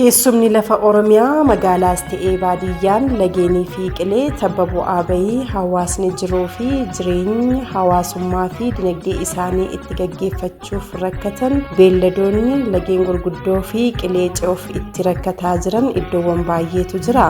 Teessumni lafa Oromiyaa magaalaas ta'ee baadiyyaan lageenii fi qilee tabba bu'aa bahii hawaasni jiruu fi jireenya hawaasummaa fi dinagdee isaanii itti gaggeeffachuuf rakkatan beelladoonni lageen gurguddoo fi qilee ce'uuf itti rakkataa jiran iddoowwan baay'eetu jira.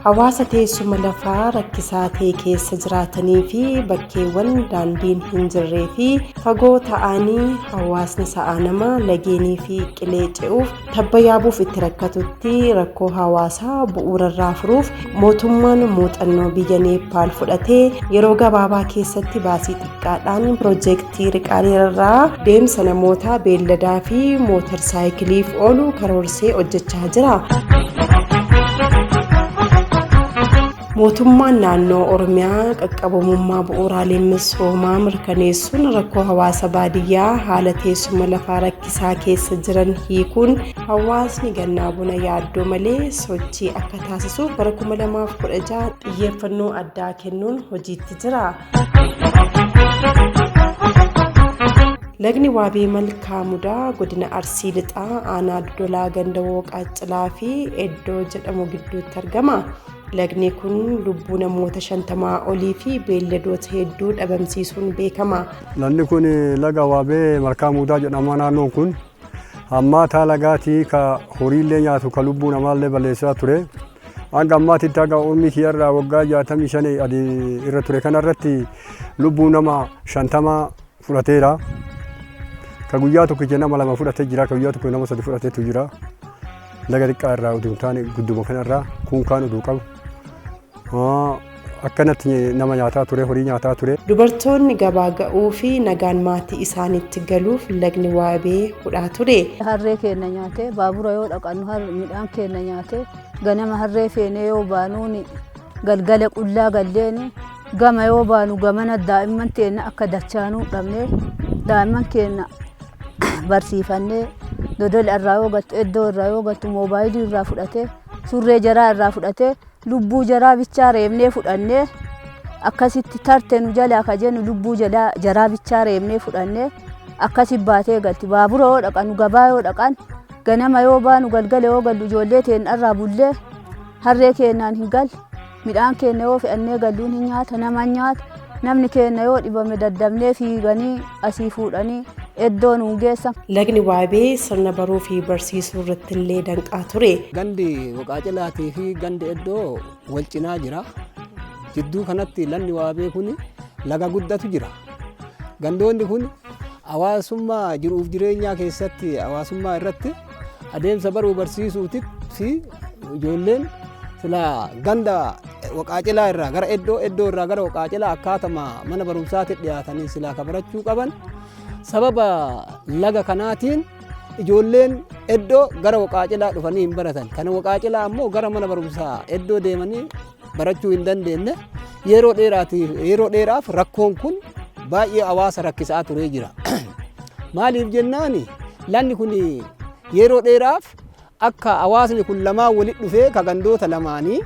Hawaasa teessuma lafaa rakkisaa ta'e keessa jiraatanii fi bakkeewwan daandiin hin jirree fi fagoo ta'anii hawaasni sa'a nama lageenii fi qilee ce'uuf tabba yaabuuf itti rakkatutti rakkoo hawaasaa bu'uurarraa furuuf mootummaan muuxannoo biyya Neepaal fudhatee yeroo gabaabaa keessatti baasii xiqqaadhaan piroojeektii riqaaleerraa deemsa namoota beelladaa fi mootor saayikiliif oolu karoorsee hojjechaa jira. Mootummaan naannoo Oromiyaa qaqqabamummaa bu'uuraalee misoomaa mirkaneessuun rakkoo hawaasa baadiyyaa haala teessuma lafaa rakkisaa keessa jiran hiikuun hawaasni gannaa buna yaaddoo malee sochii akka taasisuuf bara 2016 xiyyeeffannoo addaa kennuun hojiitti jira. Lagni Waabee Malkaa Mudaa godina Arsii Lixaa aanaa Dodolaa Gandawoo Qaacilaa fi Eddoo jedhamu gidduutti argama. Lagni kun lubbuu namoota 50 olii fi beelladoota hedduu dhabamsiisuun beekama. Lagni kun laga Waabee Malkaa Mudaa jedhama. Naannoon kun hammaataa lagaatii ka horiillee nyaatu ka lubbuu namaallee balleessaa ture. Hanga ammaatti taga ormi kiyarraa waggaa 65 irra ture kanarratti lubbuu nama 50 fudhateera. Ka guyyaa tokko nama 2 fudhatee jira, ka guyyaa tokko nama 3 fudhateetu jira. Laga xiqqaa irraa utuu taane gudduma kanarraa kunkaan oduu qabu. Akkanatti nama nyaataa ture, horii nyaataa ture. Dubartoonni gabaa ga'uu fi nagaan maatii isaaniitti galuuf lagni Waabee hudhaa ture. Harree keenya nyaatee baabura yoo dhaqannu midhaan keenya nyaatee ganama harree feenee yoo baanuun galgala qullaa galleeni gama yoo baanu gamana daa'imman keenya akka dachaanuu dhabnee daa'imman keenya barsiifannee Dodola irraa yoo gattu Eddoo irraa yoo gattu moobaayilii irraa fudhatee surree jaraa irraa fudhatee lubbuu jaraa bichaa reebnee fudhannee akkasitti tarte nu jalaa ka jennu lubbuu jaraa bichaa reebnee fudhannee akkasi baatee galti. Baabura yoo dhaqanu gabaa yoo dhaqan ganama yoo baanu galgala yoo gallu ijoollee teenya irraa bullee harree keenyaan hin gal midhaan keenya yoo fe'annee galluun hin nyaata nama nyaata namni keenya yoo dhibame daddabnee fiiganii asii fuudhanii Eddoon hungeessa. Lagni Waabee sirna baruu fi barsiisuu irratti illee danqaa ture. Gandi Waqaacilaatii fi gandi Eddoo wal cinaa jira. Jidduu kanatti lagni Waabee kun laga guddatu jira. Gandoonni kun hawaasummaa jiruuf jireenyaa keessatti hawaasummaa irratti adeemsa baruu barsiisuutii fi ijoolleen sila ganda Waqaacilaa irraa gara Eddoo irraa gara Waqaacilaa akkaatama mana barumsaatti dhiyaatanii sila kabarachuu qaban. Sababa laga kanaatiin ijoolleen Eddoo gara Waqaacilaa dhufanii hin baratan. Kana Waqaacilaa ammoo gara mana barumsaa Eddoo deemanii barachuu hin dandeenye. Yeroo dheeraaf rakkoon kun baay'ee hawaasa rakkisaa turee jira. Maaliif jennaani lagni kun yeroo dheeraaf akka hawaasni kun lamaan walitti dhufee ka gandoota lamaanii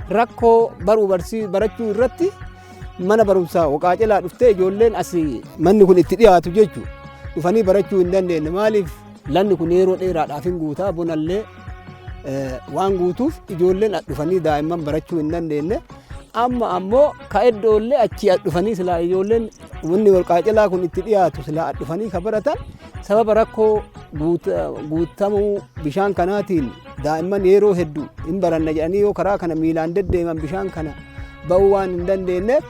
rakkoo barachuu irratti mana barumsaa Waqaacilaa dhuftee ijoolleen asii manni kun itti dhiyaatu jechuudha. Dhufanii barachuu hin dandeenye. Maaliif lagni kun yeroo dheeraadhaaf hin guutaa bonallee waan guutuuf ijoolleen dhufanii daa'imman barachuu hin dandeenye. Amma ammoo ka Eddoollee achi dhufanii silaa ijoolleen wanni Waqaacilaa kun itti dhiyaatu silaa dhufanii ka baratan sababa rakkoo guutamuu bishaan kanaatiin daa'imman yeroo hedduu hin baranna jedhanii yoo karaa kana miilaan deddeeman bishaan kana ba'uu waan hin dandeenyeef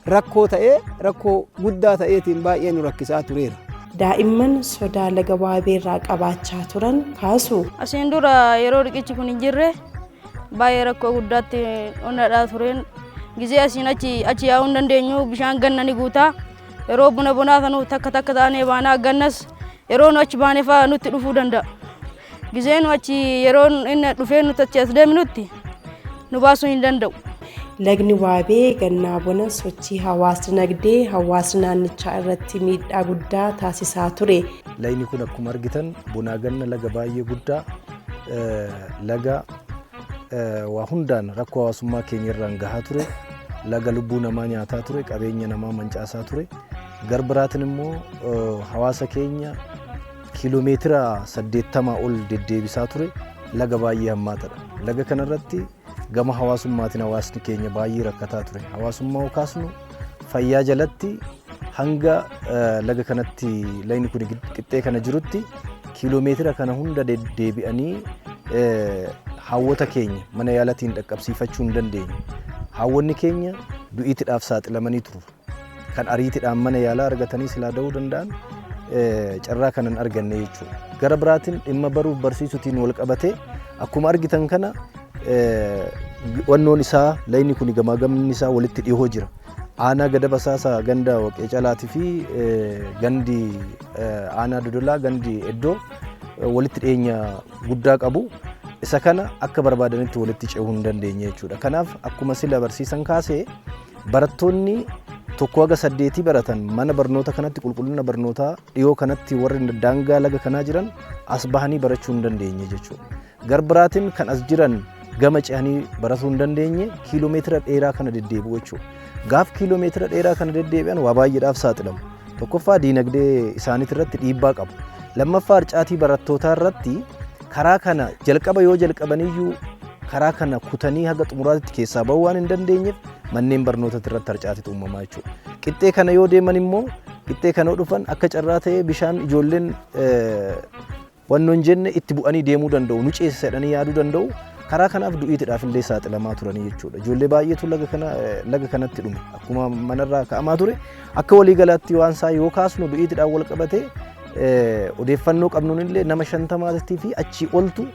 rakkoo guddaa ta'eetiin baay'ee nu rakkisaa tureera. Daa'imman sodaa laga Waabee irraa qabaachaa turan kaasu. Asiin dura yeroo riqichi kun hin jirre baay'ee rakkoo guddaatti onnadhaa tureen gizee asiin achi yaa'uu hin dandeenyu bishaan ganna ni guutaa yeroo buna sanuu takka taanee baanaa gannas yeroo nu achi baanee fa'aa nutti dhufuu danda'a. Gizee nu achi yeroo inni dhufee nuti achi as deemnutti nu baasuu hin danda'u. Lagni Waabee gannaa bona sochii hawaasni nagdee hawaasni naannichaa irratti miidhaa guddaa taasisaa ture. Lagni kun akkuma argitan bunaa ganna laga baay'ee guddaa laga waa hundaan rakkoo hawaasummaa keenya irraan gahaa ture. Laga lubbuu namaa nyaataa ture, qabeenya namaa mancaasaa ture. Garbiraatiin immoo hawaasa keenya kiiloomeetira 80 ol deddeebisaa ture laga baay'ee hammaataadha. Laga kanarratti gama hawaasummaatiin hawaasni keenya baay'ee rakkataa ture. Hawaasummaa kaasnu fayyaa jalatti hanga laga kanatti layni kun qixxee kana jirutti kiiloomeetira kana hunda deddeebi'anii hawwata keenya mana yaalatiin dhaqqabsiifachuu hin dandeenye. Hawwanni keenya du'iitiidhaaf saaxilamanii turu. Kan ariitiidhaan mana yaalaa argatanii silaa da'uu danda'an carraa kanan arganne jechuudha. Gara biraatiin dhimma baruuf barsiisuutiin wal qabatee akkuma argitan kana wannoon isaa layni kun gamaagamni isaa walitti dhihoo jira. Aanaa gada basaasaa ganda waqee calaatii fi gandi aanaa dodolaa gandi eddoo walitti dhiyeenya guddaa qabu. Isa kana akka barbaadanitti walitti ce'uu hin dandeenye jechuudha. Kanaaf akkuma sila barsiisan kaasee barattoonni tokko haga 8 baratan mana barnoota kanatti qulqullina barnootaa dhiyoo kanatti warri daangaa laga kanaa jiran as bahanii barachuu hin dandeenye jechuudha. Garbiraatiin kan as jiran gama ce'anii baratuu hin dandeenye kiiloomeetira dheeraa kana deddeebi'u jechuudha. Gaaf kiiloomeetira dheeraa kana deddeebi'an waa baay'eedhaaf saaxilamu. Tokkoffaa diinagdee isaaniitti irratti dhiibbaa qabu. Lammaffaa harcaatii barattootaa irratti karaa kana jalqaba yoo jalqabaniyyuu karaa kana kutanii haga xumuraatti keessaa bahuu waan hin dandeenyeef manneen barnootatti irratti harcaatiitu uumamaa jechuudha. Qixxee kana yoo deeman immoo qixxee kana dhufan akka carraa ta'ee bishaan ijoolleen wannoo hin jenne itti bu'anii deemuu danda'u, nu ceesisa jedhanii yaaduu danda'u. Karaa kanaaf du'iitiidhaaf illee saaxilamaa turanii jechuudha. Ijoollee baay'eetu laga kanatti dhume. Akkuma manarraa ka'amaa ture akka waliigalaatti waan isaa yoo kaasnu du'iitiidhaan wal qabatee odeeffannoo qabnuun illee nama 50 fi achii oltu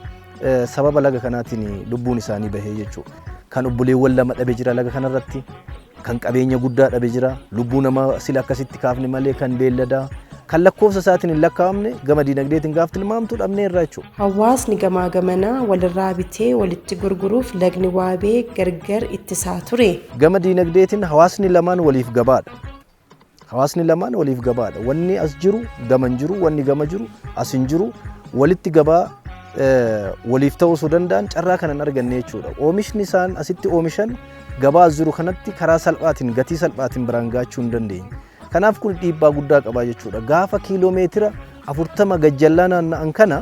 sababa laga kanaatiin lubbuun isaanii bahee jechuudha. Kan obboleewwan 2 dhabe jira laga kanarratti, kan qabeenya guddaa dhabe jira, lubbuu nama sila akkasitti kaafne malee kan beelladaa, kan lakkoofsa isaatiin hin lakkaa'amne gama diinagdeetiin gaaf tilmaamtuu dhabnee irraa jechuudha. Hawaasni gamaa gamanaa walirraa bitee walitti gurguruuf lagni waabee gargar ittisaa ture. Gama diinagdeetiin hawaasni lamaan waliif gabaadha. Hawaasni lamaan waliif gabaadha. Wanni as jiru gama hin jiru, wanni gama jiru as hin jiru, walitti gabaa waliif ta'uu osoo danda'an carraa kanan arganne jechuudha. Oomishni isaan asitti oomishan gabaa as jiru kanatti karaa salphaatiin gatii salphaatiin biraan gaachuu hin dandeenye. Kanaaf kun dhiibbaa guddaa qabaa jechuudha. Gaafa kiiloomeetira 40 gajjallaa naanna'an kana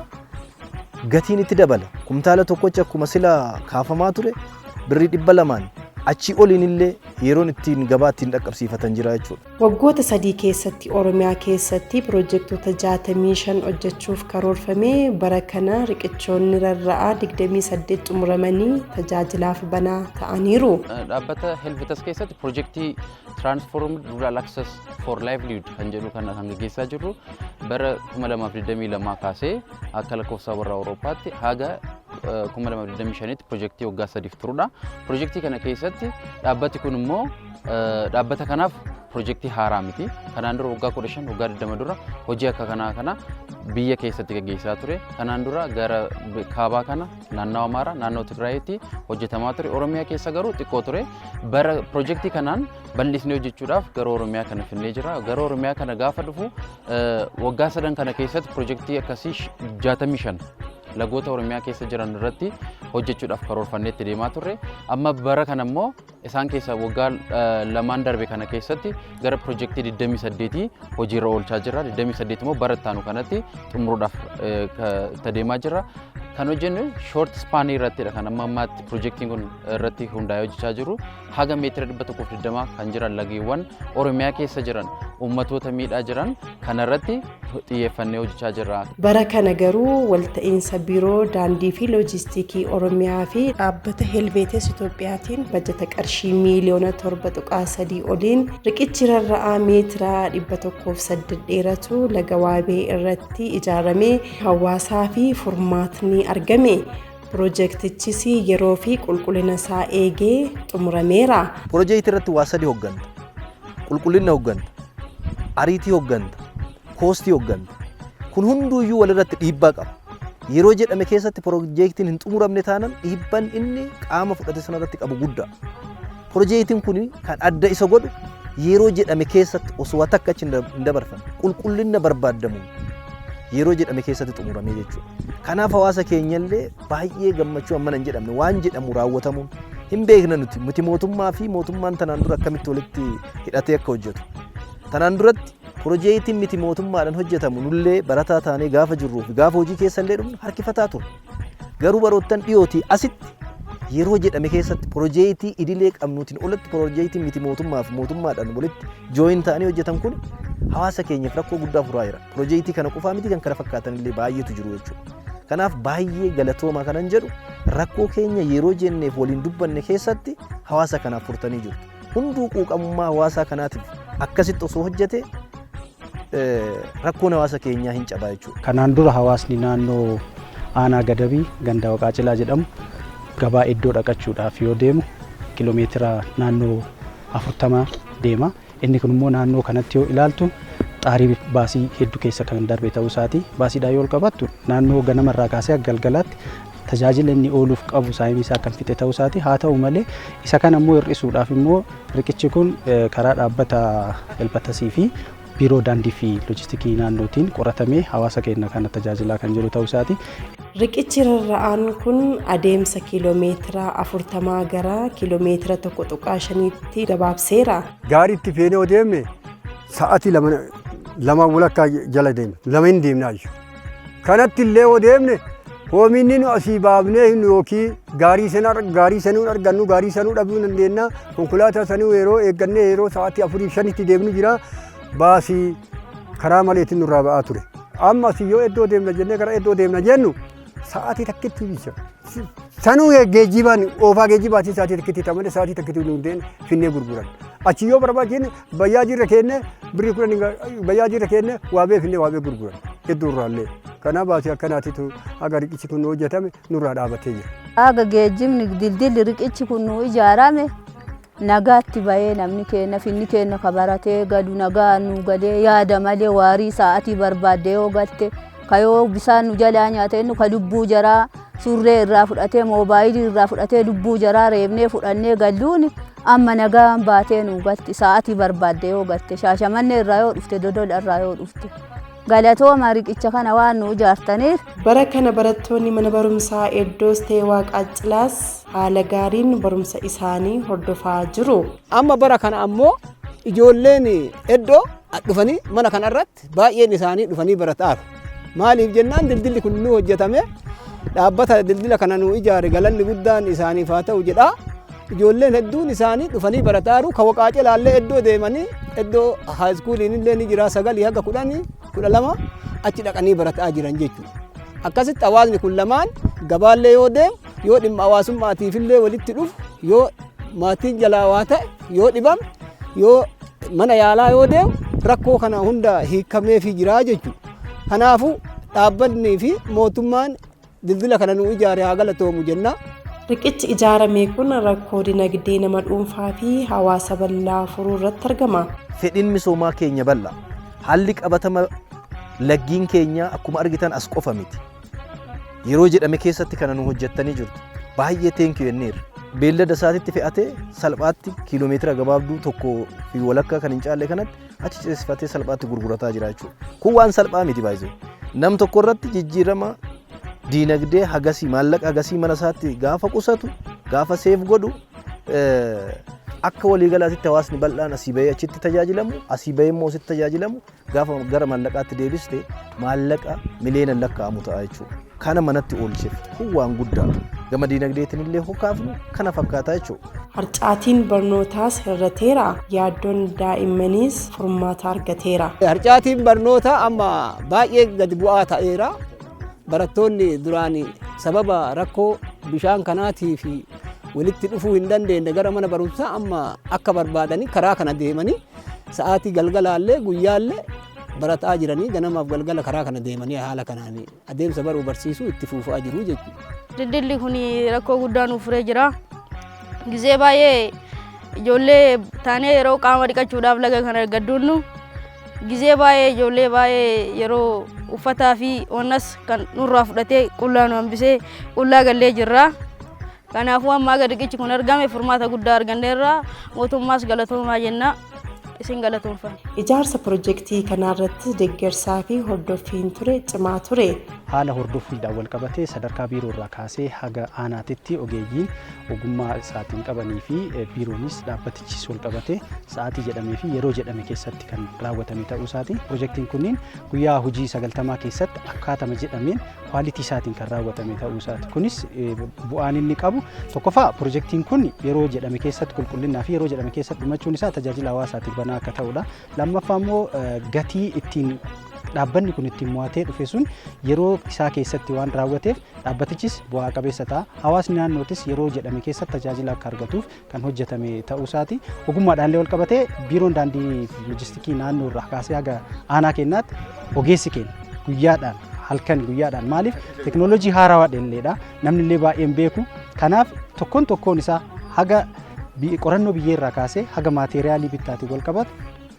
gatiin itti dabala. Kumtaala tokkochi akkuma sila kaafamaa ture birrii 200 achii oliin illee yeroon ittiin gabaa ittiin dhaqqabsiifatan jira jechuudha. Waggoota 3 keessatti Oromiyaa keessatti piroojektota 65 hojjechuuf karoorfamee bara kana riqichoonni rarra'aa 28 xumuramanii tajaajilaaf banaa ta'aniiru. Dhaabbata Helvetas keessatti piroojeektii Transformed Rural Access for Livelihood kan jedhu kan gaggeessaa jirru bara 2022 kaasee akka lakkoofsa warra Awurooppaatti haga 2025tti piroojeektii waggaa 3 turudha. Piroojeektii kana keessatti dhaabbati kun immoo dhaabbata kanaaf piroojeektii haaraa miti. Kanaan dura waggaa 15 waggaa 20 dura hojii akka kanaa biyya keessatti gaggeessaa ture. Kanaan dura gara kaabaa kana naannoo Amaaraa naannoo Tigraayitti hojjetamaa ture. Oromiyaa keessa garuu xiqqoo ture. Bara piroojeektii kanaan bal'isnee hojjechuudhaaf gara Oromiyaa kana finnee jira. Gara Oromiyaa kana gaafa dhufu waggaa 3 kana keessatti piroojeektii akkasii 65 lagoota Oromiyaa keessa jiran irratti hojjechuudhaaf karoorfannee itti deemaa turre. Amma bara kana immoo isaan keessa waggaa 2 darbe kana keessatti gara piroojeektii 28 hojiirra oolchaa jira. 28 immoo bara ittaanu kanatti xumuruudhaaf itti deemaa jira. Kan hojjennu short span irrattidha. Kan ammaatti piroojeektiin kun irratti hundaa'ee hojjechaa jiru. Haga meetira 120 kan jiran lageewwan Oromiyaa keessa jiran uummatoota miidhaa jiran kanarratti xiyyeeffannee hojjechaa jirra. Bara kana garuu walta'iinsa biiroo daandii fi loojistiikii Oromiyaa fi dhaabbata Helvetes Itoophiyaatiin bajata qarshii miiliyoona 7.3 oliin riqichi rarra'aa meetira 108 dheeratu laga waabee irratti ijaaramee hawaasaa fi furmaatni argame. Piroojeektichis yeroo fi qulqullina isaa eegee xumurameera. Piroojeektii irratti waa 3 hogganta. Qulqullina hogganta, ariitii hogganta, koostii hogganta. Kun hunduuyyuu walirratti dhiibbaa qaba. Yeroo jedhame keessatti piroojeektiin hin xumuramne taanan dhiibbaan inni qaama fudhate sanarratti qabu guddaa. Piroojeektiin kun kan adda isa godhu yeroo jedhame keessatti osoo takka achi hin dabarfamne qulqullina barbaadamu yeroo jedhame keessatti xumuramee jechuudha. Kanaaf hawaasa keenyallee baay'ee gammachuu amma hin jedhamne waan jedhamu raawwatamuun hin beekna nuti mootummaa fi mootummaan tanaan dura akkamitti walitti hidhatee akka hojjetu. Tanaan duratti Piroojeektiin miti mootummaadhaan hojjetamu nullee barataa taanee gaafa jirruuf gaafa hojii keessa illee dhumnu harkifataa ture. Garuu baroottan dhiyootii asitti yeroo jedhame keessatti piroojeektii idilee qabnuutiin olatti piroojeektiin miti mootummaadhaan walitti jooyin ta'anii hojjetan kun hawaasa keenyaaf rakkoo guddaa furaa jira. Piroojeektii kana qofaa miti kan kana fakkaatan illee baay'eetu jiru jechuudha. Kanaaf baay'ee galatooma kanan jedhu rakkoo keenya yeroo jenneef waliin dubbanne keessatti hawaasa kanaaf furtanii jiru. Hunduu quuqamummaa hawaasaa kanaatiif akkasitti osoo hojjete rakkoon hawaasa keenyaa hin cabaa jechuudha. Kanaan dura hawaasni naannoo aanaa Gadabii ganda Waqaacilaa jedhamu gabaa iddoo dhaqachuudhaaf yoo deemu kiiloomeetira naannoo 40 deema. Inni kun immoo naannoo kanatti yoo ilaaltu xaarii baasii hedduu keessa kan darbe ta'uu isaati. Baasiidhaan yoo qabattu naannoo ganamarraa kaasee galgalaatti tajaajila inni ooluuf qabu saayimii isaa kan fixe ta'uu isaati. Haa ta'u malee isa kana immoo hir'isuudhaaf immoo riqichi kun karaa dhaabbata Elbatasii fi biiroo daandii fi loojistikii naannootiin qoratamee hawaasa keenya kana tajaajilaa kan jiru ta'uu isaati. Riqichi rarra'aan kun adeemsa kiiloomeetira 40 gara kiiloomeetira 1.5tti gabaabseera. Gaariitti feenee yoo deemne sa'aatii lama walakkaa jala deemna. Lama hin deemnaayyuu. Kanatti illee yoo deemne hoominni nu asii baafnee hin yookiin gaarii sanuu argannu gaarii sanuu dhabuu dandeenya. Konkolaataa sanuu yeroo eeggannee yeroo sa'aatii 4-5tti deemnu jira. Baasii karaa maleetiin nurraa ba'aa ture. Amma asii yoo iddoo deemna jennee gara iddoo deemna jennu sa'aatii takkitti bisa. Sanuu geejjibaan oofaa geejjibaatiin sa'aatii takkitti tamane sa'aatii takkitti hundeen finnee gurguran. Achi yoo barbaachine bayyaa jirra kenne birrii 10 bayyaa jirra kenne waabee finnee waabee gurguran. Iddoo irraallee. Kana baasii akkanaatitu aga riqichi kun hojjetame nurraa dhaabatee jira. Aga geejjibni dildilli riqichi kun nu ijaarame nagaatti bahee namni keenya finni keenya kabaratee gadu nagaa nu galee yaada malee waarii sa'aatii barbaadde yoo galte kayoo bisaan nu jalaa nyaate nu ka lubbuu jaraa surree irraa fudhatee moobaayilii irraa fudhatee lubbuu jaraa reebnee fudhannee galluuni amma nagaan baatee nu galti sa'aatii barbaadde yoo galte Shaashamannee irraa yoo dhufte Dodola irraa yoo dhufte. Galatooma riqicha kana waan nu ijaartaniif. Bara kana barattoonni mana barumsaa Eddoos ta'ee Waaqaacilaas haala gaariin barumsa isaanii hordofaa jiru. Amma bara kana ammoo ijoolleen Eddoo dhufanii mana kana irratti baay'een isaanii dhufanii barataatu. Maaliif jennaan dildilli kun nu hojjetame dhaabbata dildila kana nu ijaare galanni guddaan isaaniif haa ta'u jedha. Ijoolleen hedduun isaanii dhufanii barataatu ka Waaqaacilaallee Eddoo deemanii Eddoo haayiskuuliin illee ni jira 9 haga 12 achi dhaqanii barataa jiran jechuudha. Akkasitti hawaasni kun lamaan gabaallee yoo deemu yoo dhimma hawaasummaatiif illee walitti dhufu yoo maatiin jalaa waa ta'e yoo dhibame yoo mana yaalaa yoo deemu rakkoo kana hunda hiikameefii jira jechuudha. Kanaafuu dhaabbanni fi mootummaan dildila kana nu ijaare haa galatoomu jenna. Riqichi ijaarame kun rakkoo dinagdee nama dhuunfaa fi hawaasa bal'aa furuu irratti argama. Fedhiin misoomaa keenya bal'aa. Haalli qabatama laggiin keenya akkuma argitan as qofa miti. Yeroo jedhame keessatti kana nu hojjettanii jirtu. Baay'ee teenkii jenneerra. Beellada isaatitti fe'atee salphaatti kiiloomeetira gabaabduu tokko fi walakkaa kan hin caalle kanatti achi ceesifatee salphaatti gurgurataa jira jechuudha. Kun waan salphaa miti baay'ee. Nam tokko irratti jijjiirama diinagdee hagasii maallaqa hagasii mana isaatti gaafa qusatu gaafa seef godhu akka waliigalaatti hawaasni bal'aan asii bahee achitti tajaajilamu asii bahee immoo asitti tajaajilamu gaafa gara maallaqaatti deebiste maallaqa miliyoona lakkaa'amu ta'a jechuudha. Kana manatti oolcheef kun waan guddaa gama diinagdeetiin illee hokkaafnu kana fakkaata jechuudha. Harcaatiin barnootaas hir'ateera yaaddoon daa'immaniis furmaata argateera. Harcaatiin barnootaa amma baay'ee gadi bu'aa ta'eera. Barattoonni duraan sababa rakkoo bishaan kanaatii fi walitti dhufuu hin dandeenye gara mana barumsaa amma akka barbaadanii karaa kana deemanii sa'aatii galgalaallee guyyaallee barataa jiranii ganamaaf galgala karaa kana deemanii haala kanaan adeemsa baruu barsiisuu itti fufaa jiru jechuudha. Dildilli kun rakkoo guddaa nuuf furee jira. Gizee baay'ee ijoollee taanee yeroo qaama dhiqachuudhaaf laga kana gadduunnu gizee baay'ee ijoollee baay'ee yeroo uffataa fi onnas kan nurraa fudhatee qullaa nu hambisee qullaa gallee jirra. Kanaafuu amma riqichi kun argame furmaata guddaa arganneerra mootummaas galatoomaa jenna isin galatoomfanne. Ijaarsa piroojeektii kanarratti deeggarsaa fi hordoffiin ture cimaa ture. haala hordofuudhaan wal qabatee sadarkaa biiroo irraa kaasee haga aanaatitti ogeeyyiin ogummaa isaatiin qabanii fi biiroonis dhaabbatichis wal qabatee sa'aatii jedhamee fi yeroo jedhame keessatti kan raawwatame ta'uu isaati. Piroojeektiin kunniin guyyaa hojii 90 keessatti akkaatama jedhameen kwaalitii isaatiin kan raawwatame ta'uu isaati. Kunis bu'aan inni qabu tokkoffaa piroojeektiin kun yeroo jedhame keessatti qulqullinnaa fi yeroo jedhame keessatti dhumachuun isaa tajaajila hawaasaatiif banaa akka ta'udha. Lammaffaa immoo gatii ittiin dhaabbanni kun ittiin mo'atee dhufe sun yeroo isaa keessatti waan raawwateef dhaabbatichis bu'aa qabeessa ta'a. Hawaasni naannootis yeroo jedhame keessatti tajaajila akka argatuuf kan hojjetame ta'uu isaati. Ogummaadhaan wal qabatee biiroon daandii loojistikii naannoo irraa kaasee haga aanaa kennaatti ogeessi keenya guyyaadhaan halkan guyyaadhaan maaliif teknooloojii haarawaa dheelleedha namni illee baay'een beeku. Kanaaf tokkoon isaa haga qorannoo biyyee irraa kaasee haga maateeriyaalii bittaatiin wal qabatu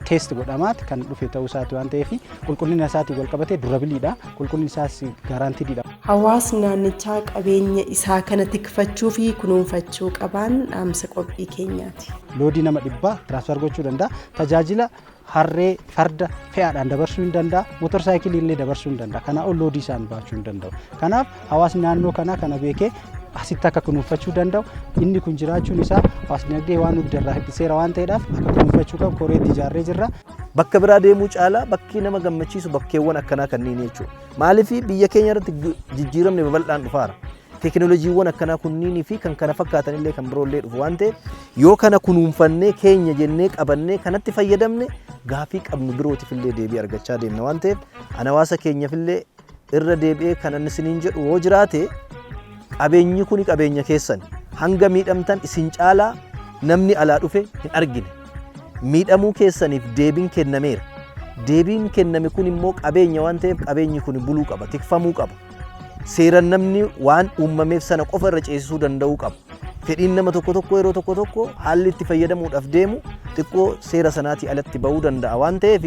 teest godhamaat kan dhufe ta'uu isaati waan ta'eef qulqullina isaatiin wal qabatee durabiliidha. Qulqullinni isaas gaaraantiidha. Hawaasni naannichaa qabeenya isaa kana tikfachuu fi kunuunfachuu qaban dhaamsa qophii keenyaati. Loodii nama 100 tiraansfar gochuu danda'a. Tajaajila harree farda fe'aadhaan dabarsuu hin danda'a. Mootorsaayikilii illee dabarsuu hin danda'a. Kanaa ol loodii isaan baachuu hin danda'u. Kanaaf hawaasni naannoo kanaa kana beekee asitti akka kunuunfachuu danda'u. Inni kun jiraachuun isaa hawaasni dinagdee waan guddaa hir'iseera waan ta'eedhaaf akka kunuunfachuu qabu koreetti ijaarree jirra. Bakka biraa deemuu caalaa bakki nama gammachiisu bakkeewwan akkanaa kanneen jechuudha. Maaliif biyya keenya irratti jijjiiramni babal'aan dhufaara. Teknooloojiiwwan akkanaa kunniinii fi kan kana fakkaatan illee kan biroollee dhufu waan ta'eef yoo kana kunuunfannee keenya jennee qabannee kanatti fayyadamne gaafii qabnu birootiif illee deebii argachaa deemna waan ta'eef ana hawaasa keenyaaf illee irra deebi'ee kanan isiniin jedhu yoo jiraate qabeenyi kuni qabeenya keessan hanga miidhamtan isin caalaa namni alaa dhufe hin argine. Miidhamuu keessaniif deebiin kennameera. Deebiin kenname kun immoo qabeenya waan ta'eef qabeenyi kun buluu qaba, tikfamuu qaba. Seeran namni waan uumameef sana qofa irra ceesisuu danda'uu qaba. Fedhiin nama tokko yeroo tokko haalli itti fayyadamuudhaaf deemu xiqqoo seera sanaatii alatti bahuu danda'a waan ta'eef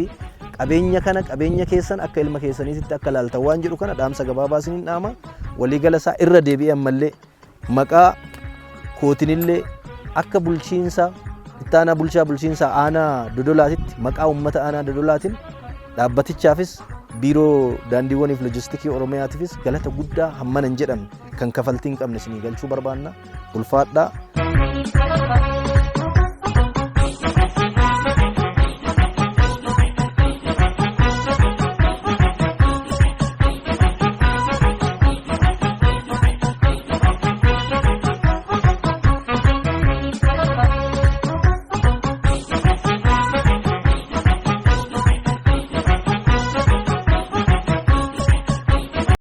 qabeenya kana qabeenya keessan akka ilma keessaniitti akka laaltan waan jedhu kana dhaamsa gabaabaa isiniin dhaama. Waliigala isaa irra deebi'ee ammallee maqaa kootinillee akka bulchiinsa ittaanaa bulchiinsa aanaa Dodolaatitti maqaa uummata aanaa Dodolaatiin dhaabbatichaafis biiroo daandiiwwaniif loojistikii Oromiyaatiifis galata guddaa hammana hin jedhamne kan kafaltii hin qabne isinii galchuu barbaanna. Ulfaadhaa.